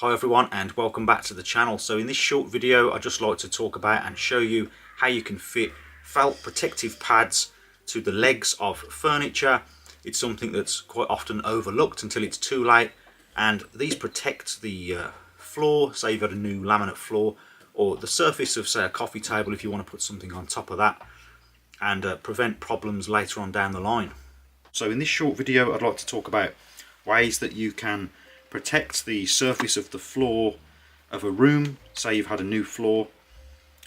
Hi everyone and welcome back to the channel. So in this short video I'd just like to talk about and show you how you can fit felt protective pads to the legs of furniture. It's something that's quite often overlooked until it's too late, and these protect the floor, say you've got a new laminate floor, or the surface of say a coffee table if you want to put something on top of that, and prevent problems later on down the line. So in this short video I'd like to talk about ways that you can protect the surface of the floor of a room. Say you've had a new floor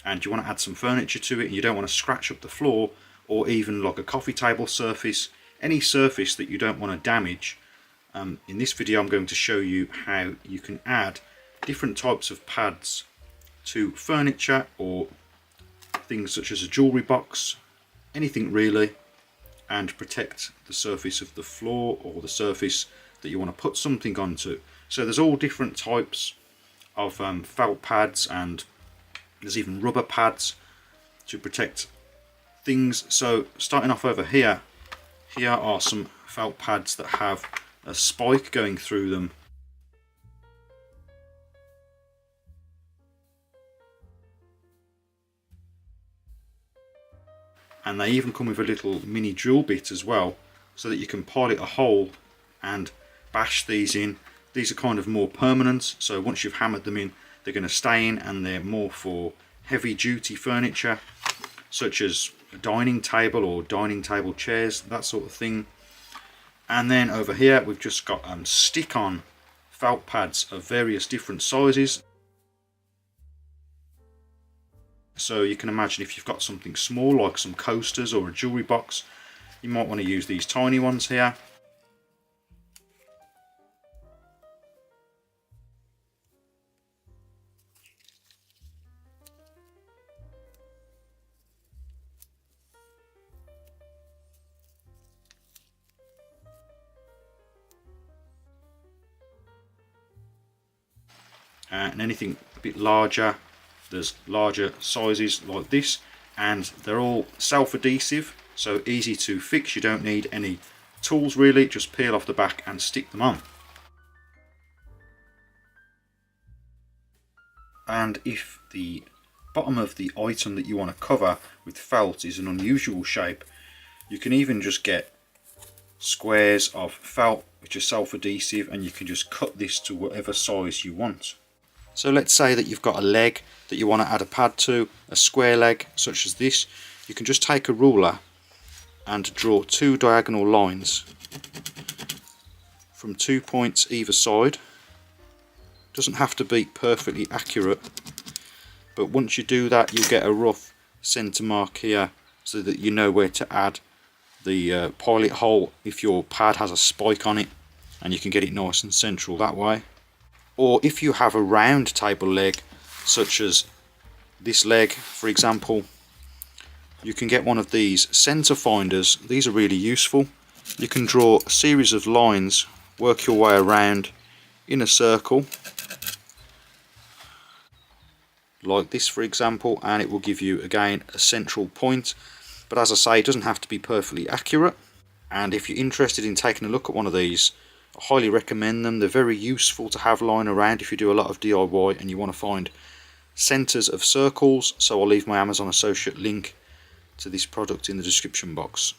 and you want to add some furniture to it and you don't want to scratch up the floor, or even like a coffee table surface, any surface that you don't want to damage. In this video I'm going to show you how you can add different types of pads to furniture or things such as a jewellery box, anything really, and protect the surface of the floor or the surface that you want to put something onto. So there's all different types of felt pads, and there's even rubber pads to protect things. So starting off over here, here are some felt pads that have a spike going through them. And they even come with a little mini drill bit as well, so that you can pilot a hole and bash these in. These are kind of more permanent, so once you've hammered them in they're going to stay in, and they're more for heavy duty furniture such as a dining table or dining table chairs, that sort of thing. And then over here we've just got stick-on felt pads of various different sizes. So you can imagine if you've got something small like some coasters or a jewellery box, you might want to use these tiny ones here. And anything a bit larger, there's larger sizes like this, and they're all self-adhesive, so easy to fix. You don't need any tools really, just peel off the back and stick them on. And if the bottom of the item that you want to cover with felt is an unusual shape, you can even just get squares of felt which are self-adhesive, and you can just cut this to whatever size you want. So let's say that you've got a leg that you want to add a pad to, a square leg such as this. You can just take a ruler and draw two diagonal lines from 2 points either side. Doesn't have to be perfectly accurate, but once you do that you get a rough centre mark here, so that you know where to add the pilot hole if your pad has a spike on it, and you can get it nice and central that way. Or if you have a round table leg such as this leg for example, you can get one of these centre finders. These are really useful. You can draw a series of lines, work your way around in a circle like this for example, and it will give you again a central point. But as I say, it doesn't have to be perfectly accurate, and if you're interested in taking a look at one of these, I highly recommend them. They're very useful to have lying around if you do a lot of DIY and you want to find centres of circles. So I'll leave my Amazon associate link to this product in the description box.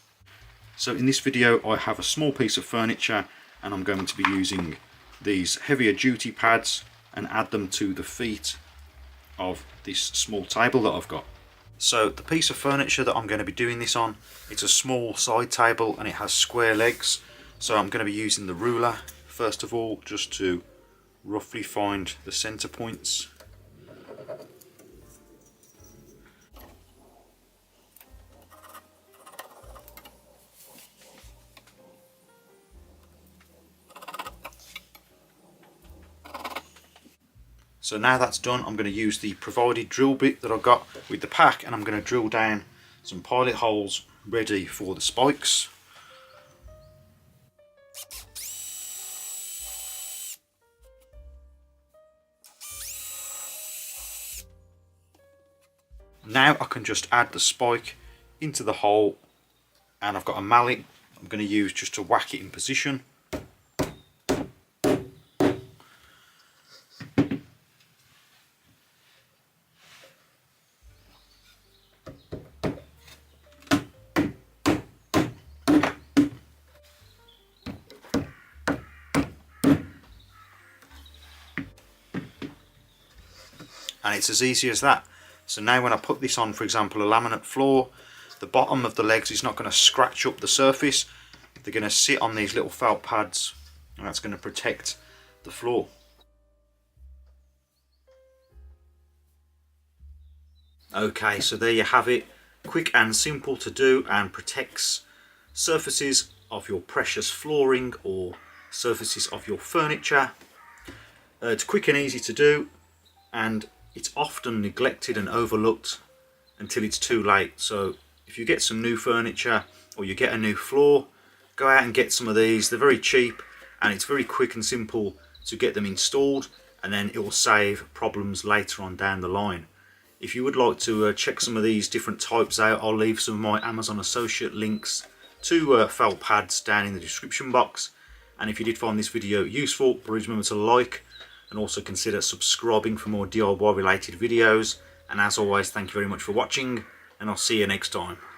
So in this video I have a small piece of furniture, and I'm going to be using these heavier duty pads and add them to the feet of this small table that I've got. So the piece of furniture that I'm going to be doing this on, it's a small side table and it has square legs. So I'm going to be using the ruler first of all, just to roughly find the centre points. So now that's done, I'm going to use the provided drill bit that I got with the pack, and I'm going to drill down some pilot holes ready for the spikes. Now I can just add the spike into the hole, and I've got a mallet I'm going to use just to whack it in position. and it's as easy as that. So now when I put this on, for example, a laminate floor, the bottom of the legs is not going to scratch up the surface. They're going to sit on these little felt pads, and that's going to protect the floor. Okay, so there you have it. Quick and simple to do, and protects surfaces of your precious flooring or surfaces of your furniture. It's quick and easy to do, and it's often neglected and overlooked until it's too late. So if you get some new furniture or you get a new floor, go out and get some of these. They're very cheap, and it's very quick and simple to get them installed, and then it will save problems later on down the line. If you would like to check some of these different types out, I'll leave some of my Amazon associate links to felt pads down in the description box. And if you did find this video useful, please remember to like and also consider subscribing for more DIY related videos. And as always, thank you very much for watching, and I'll see you next time.